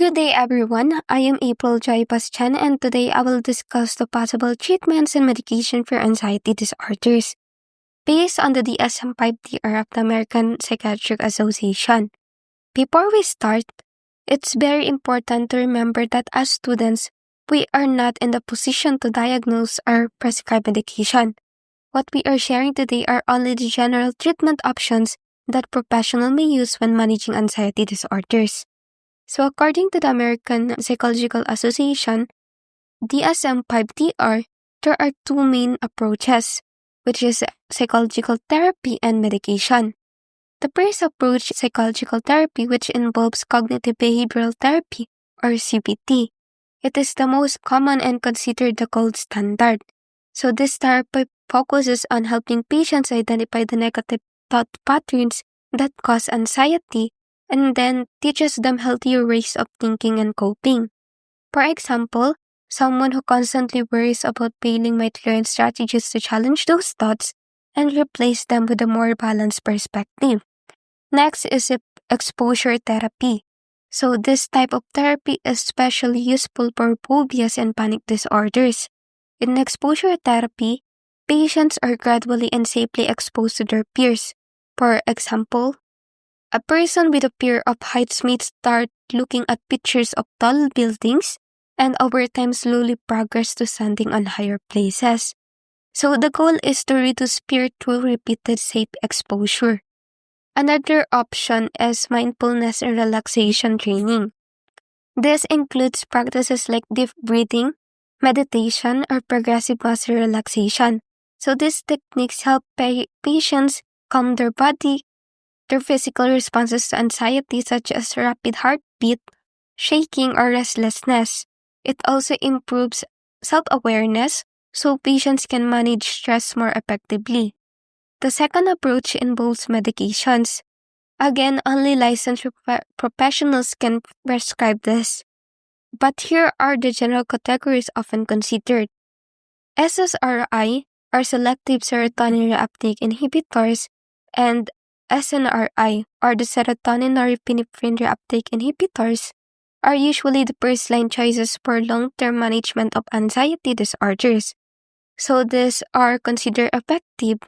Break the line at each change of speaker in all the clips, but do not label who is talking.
Good day, everyone. I am April Joy Bastian, and today I will discuss the possible treatments and medication for anxiety disorders based on the DSM-5-TR of the American Psychiatric Association. Before we start, it's very important to remember that as students, we are not in the position to diagnose or prescribe medication. What we are sharing today are only the general treatment options that professionals may use when managing anxiety disorders. So according to the American Psychological Association, DSM-5-TR, there are two main approaches, which is psychological therapy and medication. The first approach is psychological therapy, which involves cognitive behavioral therapy, or CBT. It is the most common and considered the gold standard. So this therapy focuses on helping patients identify the negative thought patterns that cause anxiety and then teaches them healthier ways of thinking and coping. For example, someone who constantly worries about failing might learn strategies to challenge those thoughts and replace them with a more balanced perspective. Next is exposure therapy. So this type of therapy is especially useful for phobias and panic disorders. In exposure therapy, patients are gradually and safely exposed to their peers. For example, a person with a fear of heights may start looking at pictures of tall buildings and over time slowly progress to standing on higher places. So the goal is to reduce fear through repeated safe exposure. Another option is mindfulness and relaxation training. This includes practices like deep breathing, meditation, or progressive muscle relaxation. So these techniques help patients calm their body, their physical responses to anxiety such as rapid heartbeat, shaking, or restlessness. It also improves self-awareness so patients can manage stress more effectively. The second approach involves medications. Again, only licensed professionals can prescribe this. But here are the general categories often considered. SSRI are selective serotonin reuptake inhibitors, and SNRI, or the serotonin norepinephrine reuptake inhibitors, are usually the first-line choices for long-term management of anxiety disorders. So these are considered effective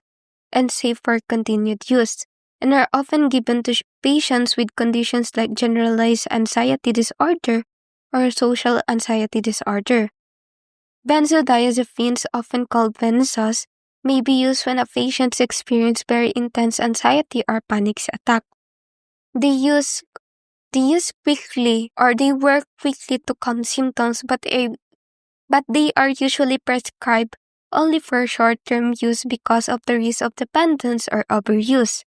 and safe for continued use, and are often given to patients with conditions like generalized anxiety disorder or social anxiety disorder. Benzodiazepines, often called benzos, may be used when a patient experiences very intense anxiety or panic attack. They work quickly to calm symptoms, but they are usually prescribed only for short-term use because of the risk of dependence or overuse.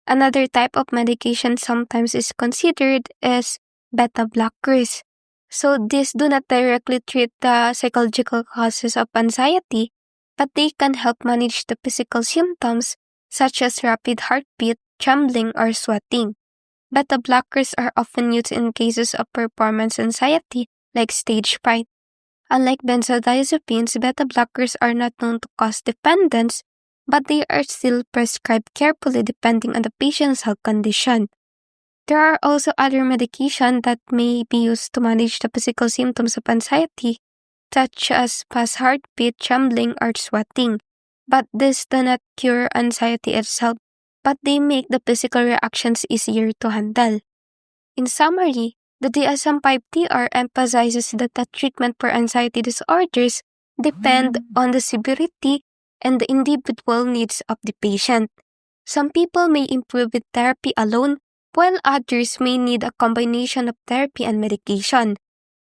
Another type of medication sometimes is considered is beta blockers. So these do not directly treat the psychological causes of anxiety, but they can help manage the physical symptoms such as rapid heartbeat, trembling, or sweating. Beta blockers are often used in cases of performance anxiety like stage fright. Unlike benzodiazepines, beta blockers are not known to cause dependence, but they are still prescribed carefully depending on the patient's health condition. There are also other medications that may be used to manage the physical symptoms of anxiety, such as fast heartbeat, trembling, or sweating. But these do not cure anxiety itself, but they make the physical reactions easier to handle. In summary, the DSM-5-TR emphasizes that the treatment for anxiety disorders depend on the severity and the individual needs of the patient. Some people may improve with therapy alone, while others may need a combination of therapy and medication.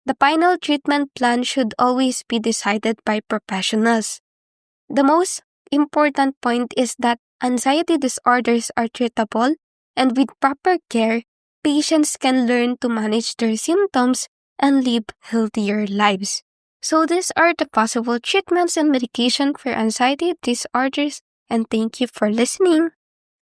The final treatment plan should always be decided by professionals. The most important point is that anxiety disorders are treatable, and with proper care, patients can learn to manage their symptoms and live healthier lives. So these are the possible treatments and medication for anxiety disorders, and thank you for listening.